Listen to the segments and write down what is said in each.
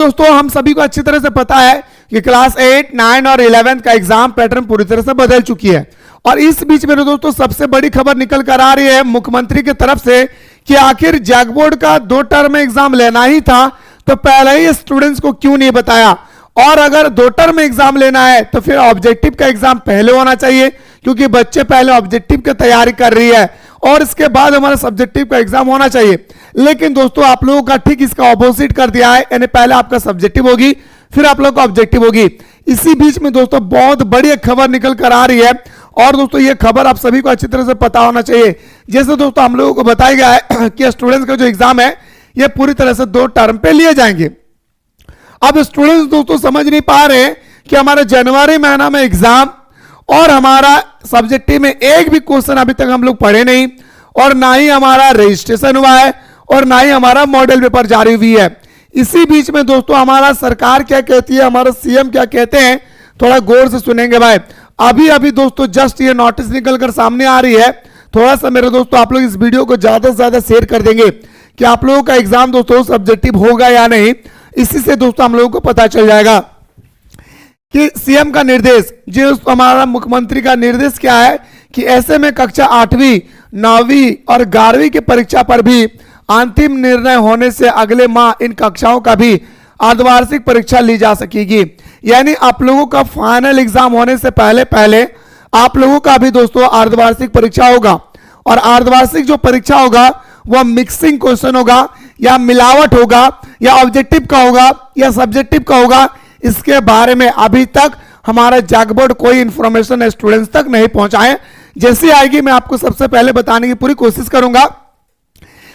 दोस्तों हम सभी को अच्छी तरह से पता है कि क्लास 8, 9 और 11 का एग्जाम पैटर्न पूरी तरह से बदल चुकी है। और इस बीच मेरे दोस्तों सबसे बड़ी खबर निकल कर आ रही है मुख्यमंत्री की तरफ से कि आखिर जैक बोर्ड का 2 टर्म एग्जाम लेना ही था तो पहले ही स्टूडेंट्स को क्यों नहीं बताया, और अगर 2 टर्म एग्जाम लेना है तो फिर ऑब्जेक्टिव का एग्जाम पहले होना चाहिए क्योंकि बच्चे पहले ऑब्जेक्टिव की तैयारी कर रही है और इसके बाद हमारा सब्जेक्टिव का एग्जाम होना चाहिए। लेकिन दोस्तों आप लोगों का ठीक इसका ऑपोजिट कर दिया है, यानी पहले आपका सब्जेक्टिव होगी फिर आप लोगों का ऑब्जेक्टिव होगी। इसी बीच में दोस्तों बहुत बड़ी खबर निकल कर आ रही है और दोस्तों ये खबर आप सभी को अच्छी तरह से पता होना चाहिए। जैसे दोस्तों हम लोगों को बताया गया है कि स्टूडेंट्स का जो एग्जाम है ये पूरी तरह से 2 टर्म पे लिए जाएंगे। अब स्टूडेंट्स दोस्तों समझ नहीं पा रहे हैं कि हमारा जनवरी महीना में एग्जाम और हमारा सब्जेक्टिव में एक भी क्वेश्चन अभी तक हम लोग पढ़े नहीं, और ना ही हमारा रजिस्ट्रेशन हुआ है और ना ही हमारा मॉडल पेपर जारी हुई है। इसी बीच में दोस्तों हमारा सरकार क्या कहती है, हमारा सीएम क्या कहते हैं, थोड़ा गौर से सुनेंगे भाई। अभी अभी दोस्तों जस्ट ये नोटिस निकल कर सामने आ रही है। थोड़ा सा मेरे दोस्तों आप लोग इस वीडियो को ज्यादा से ज्यादा शेयर कर देंगे कि आप लोगों का एग्जाम दोस्तों सब्जेक्टिव होगा या नहीं। इसी से दोस्तों हम लोगों को पता चल जाएगा कि सीएम का निर्देश, जो हमारा मुख्यमंत्री का निर्देश क्या है कि ऐसे में कक्षा 8वीं, 9वीं और 11वीं की परीक्षा पर भी अंतिम निर्णय होने से अगले माह इन कक्षाओं का भी अर्धवार्षिक परीक्षा ली जा सकेगी। यानी आप लोगों का फाइनल एग्जाम होने से पहले पहले आप लोगों का भी दोस्तों अर्धवार्षिक परीक्षा होगा, और अर्धवार्षिक जो परीक्षा होगा वह मिक्सिंग क्वेश्चन होगा या मिलावट होगा या ऑब्जेक्टिव का होगा या सब्जेक्टिव का होगा। इसके बारे में अभी तक हमारा जैक बोर्ड कोई इंफॉर्मेशन स्टूडेंट्स तक नहीं पहुंचाए। जैसी आएगी मैं आपको सबसे पहले बताने की पूरी कोशिश करूंगा।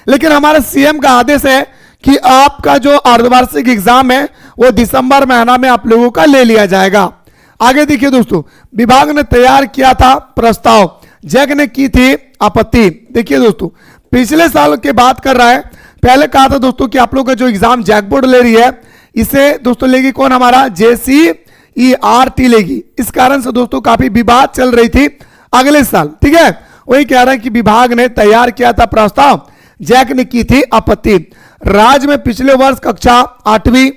लेकिन हमारा सीएम का आदेश है कि आपका जो अर्धवार्षिक एग्जाम है वो दिसंबर महीना में आप लोगों का ले लिया जाएगा। आगे देखिए दोस्तों, विभाग ने तैयार किया था प्रस्ताव, जैक ने की थी आपत्ति। देखिए दोस्तों पिछले साल की बात कर रहा है, पहले कहा था दोस्तों कि आप लोग का जो एग्जाम जैक बोर्ड ले रही है इसे दोस्तों लेगी कौन, हमारा JCERT लेगी। इस कारण से दोस्तों काफी विवाद चल रही थी अगले साल, ठीक है। वही कह रहा है कि विभाग ने तैयार किया था प्रस्ताव, जैक ने की थी आपत्ति। राज्य में पिछले वर्ष कक्षा 8वीं,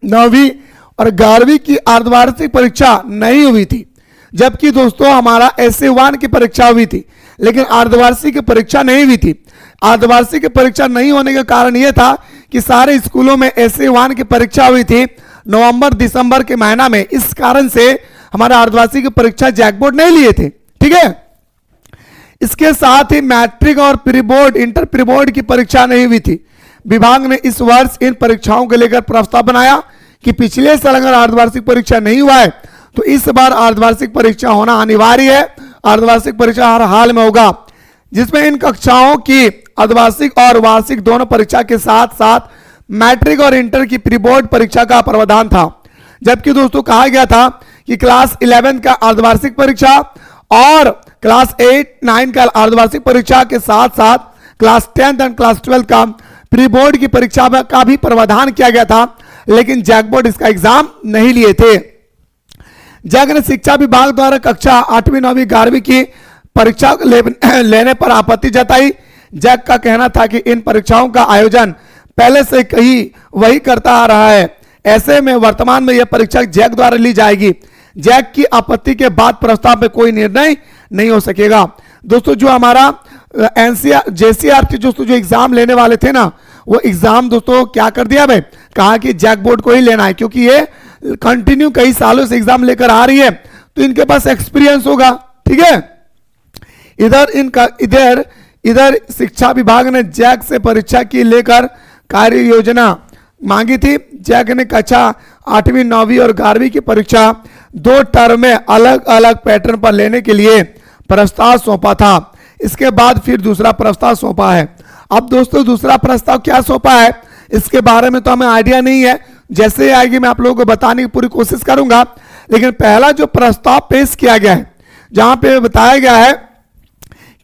9वीं और 11वीं की अर्धवार्षिक परीक्षा नहीं हुई थी, जबकि दोस्तों हमारा SA1 की परीक्षा हुई थी, लेकिन अर्धवार्षिक की परीक्षा नहीं हुई थी। अर्धवार्षिक की परीक्षा नहीं होने का कारण यह था कि सारे स्कूलों में SA1 की परीक्षा हुई थी नवंबर दिसंबर के महीना में। इस कारण से हमारा अर्धवार्षिक की परीक्षा जैक बोर्ड नहीं लिए थे, ठीक है। इसके साथ ही मैट्रिक और pre board, inter pre board की परीक्षा नहीं हुई थी। विभाग ने इस वर्ष इन परीक्षाओं को लेकर प्रस्ताव बनाया कि पिछले साल अगर अर्धवार्षिक परीक्षा नहीं हुआ है तो इस बार अर्धवार्षिक परीक्षा होना अनिवार्य है। अर्धवार्षिक परीक्षा हर हाल में होगा, जिसमें इन कक्षाओं की अर्धवार्षिक और वार्षिक दोनों परीक्षा के साथ साथ मैट्रिक और इंटर की प्री बोर्ड परीक्षा का प्रावधान था। जबकि दोस्तों कहा गया था कि क्लास 11 का अर्धवार्षिक परीक्षा और क्लास 8, 9 का अर्धवार्षिक परीक्षा के साथ साथ क्लास 10 और क्लास 12 का प्री बोर्ड की परीक्षा का भी प्रावधान किया गया था, लेकिन जैक बोर्ड इसका एग्जाम नहीं लिए थे। जैक ने शिक्षा विभाग द्वारा कक्षा 8वीं, 9वीं, 11वीं की परीक्षा लेने पर आपत्ति जताई। जैक का कहना था कि इन परीक्षाओं का आयोजन पहले से कहीं वही करता आ रहा है, ऐसे में वर्तमान में यह परीक्षा जैक द्वारा ली जाएगी। जैक की आपत्ति के बाद प्रस्ताव में कोई निर्णय नहीं हो सकेगा। दोस्तों जो हमारा JCERT जो एग्जाम लेने वाले थे ना, वो एग्जाम दोस्तों क्या कर दिया भाई, कहा कि जैक बोर्ड को ही लेना है क्योंकि ये कंटिन्यू कई सालों से एग्जाम लेकर आ रही है तो इनके पास एक्सपीरियंस होगा, ठीक है। इधर शिक्षा विभाग ने जैक से परीक्षा की लेकर कार्य योजना मांगी थी। जैक ने कक्षा 8वीं, 9वीं और 11वीं की परीक्षा 2 टर्म में अलग अलग पैटर्न पर लेने के लिए प्रस्ताव सौंपा था। इसके बाद फिर दूसरा प्रस्ताव सौंपा है। अब दोस्तों दूसरा प्रस्ताव क्या सौंपा है इसके बारे में तो हमें आइडिया नहीं है, जैसे आएगी मैं आप लोगों को बताने की पूरी कोशिश करूंगा। लेकिन पहला जो प्रस्ताव पेश किया गया है, जहां पे बताया गया है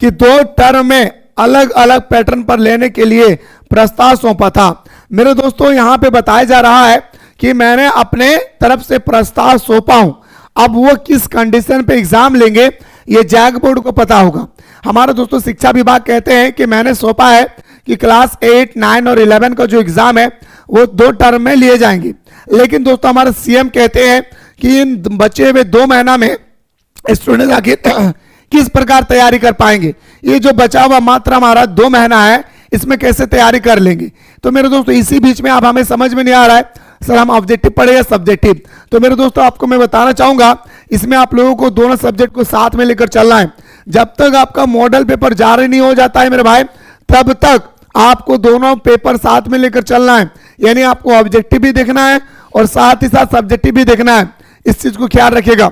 कि 2 टर्म में अलग अलग पैटर्न पर लेने के लिए प्रस्ताव सौंपा था। मेरे दोस्तों यहां पे बताया जा रहा है कि मैंने अपने तरफ से प्रस्ताव सौंपा हूं। अब वो किस कंडीशन पे एग्जाम लेंगे ये जैक बोर्ड को पता होगा। हमारे दोस्तों शिक्षा विभाग कहते हैं कि मैंने सौंपा है कि क्लास 8, 9 और 11 का जो एग्जाम है वो 2 टर्म में लिए जाएंगे। लेकिन दोस्तों हमारे सीएम कहते हैं कि इन बचे हुए 2 महीना में स्टूडेंट आखिर किस प्रकार तैयारी कर पाएंगे। ये जो बचा हुआ मात्र हमारा 2 महीना है इसमें कैसे तैयारी कर लेंगे। तो मेरे दोस्तों इसी बीच में अब हमें समझ में नहीं आ रहा है सर हम ऑब्जेक्टिव पढ़े या सब्जेक्टिव। तो मेरे दोस्तों आपको मैं बताना चाहूंगा इसमें आप लोगों को दोनों सब्जेक्ट को साथ में लेकर चलना है। जब तक आपका मॉडल पेपर जारी नहीं हो जाता है मेरे भाई तब तक आपको दोनों पेपर साथ में लेकर चलना है। यानी आपको ऑब्जेक्टिव भी देखना है और साथ ही साथ सब्जेक्टिव भी देखना है। इस चीज को ख्याल रखिएगा।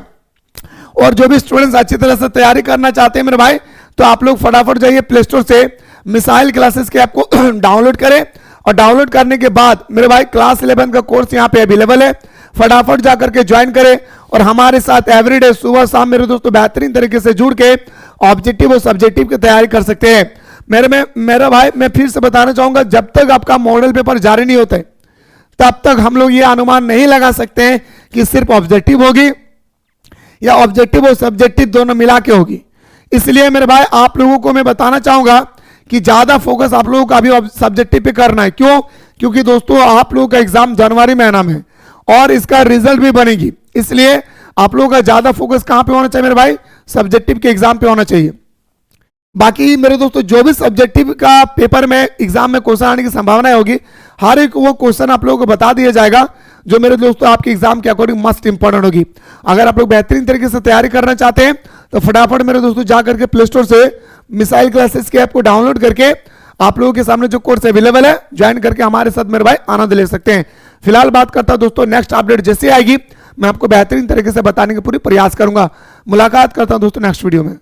और जो भी स्टूडेंट्स अच्छी तरह से तैयारी करना चाहते हैं मेरे भाई तो आप लोग फटाफट जाइए प्ले स्टोर से मिसाइल क्लासेस के ऐप को डाउनलोड करें और डाउनलोड करने के बाद मेरे भाई क्लास 11 का कोर्स यहाँ पे अवेलेबल है। फटाफट जाकर के ज्वाइन करें और हमारे साथ एवरीडे सुबह शाम मेरे दोस्तों बेहतरीन तरीके से जुड़ के ऑब्जेक्टिव और सब्जेक्टिव की तैयारी कर सकते हैं। मेरा भाई मैं फिर से बताना चाहूंगा जब तक आपका मॉडल पेपर जारी नहीं होता है तब तक हम लोग ये अनुमान नहीं लगा सकते हैं कि सिर्फ ऑब्जेक्टिव होगी या ऑब्जेक्टिव और सब्जेक्टिव दोनों मिला के होगी। इसलिए मेरे भाई आप लोगों को मैं बताना चाहूंगा कि ज्यादा फोकस आप लोगों का अभी सब्जेक्टिव पे करना है। क्यों? क्योंकि दोस्तों आप लोगों का एग्जाम जनवरी महीना में और इसका रिजल्ट भी बनेगी। इसलिए आप लोगों का ज्यादा फोकस कहां पे होना चाहिए मेरे भाई? सब्जेक्टिव के एग्जाम पे होना चाहिए। बाकी मेरे दोस्तों जो भी सब्जेक्टिव का पेपर में एग्जाम में क्वेश्चन आने की संभावना होगी हर एक वो क्वेश्चन आप लोगों को बता दिया जाएगा जो मेरे दोस्तों आपके एग्जाम के अकॉर्डिंग मस्ट इंपॉर्टेंट होगी। अगर आप लोग बेहतरीन तरीके से तैयारी करना चाहते हैं तो फटाफट मेरे दोस्तों जा करके प्ले स्टोर से मिसाइल क्लासेस के ऐप को डाउनलोड करके आप लोगों के सामने जो कोर्स अवेलेबल है ज्वाइन करके हमारे साथ मेरे भाई आनंद ले सकते हैं। फिलहाल बात करता हूं दोस्तों नेक्स्ट अपडेट जैसे आएगी मैं आपको बेहतरीन तरीके से बताने का पूरी प्रयास करूंगा। मुलाकात करता हूं दोस्तों नेक्स्ट वीडियो में।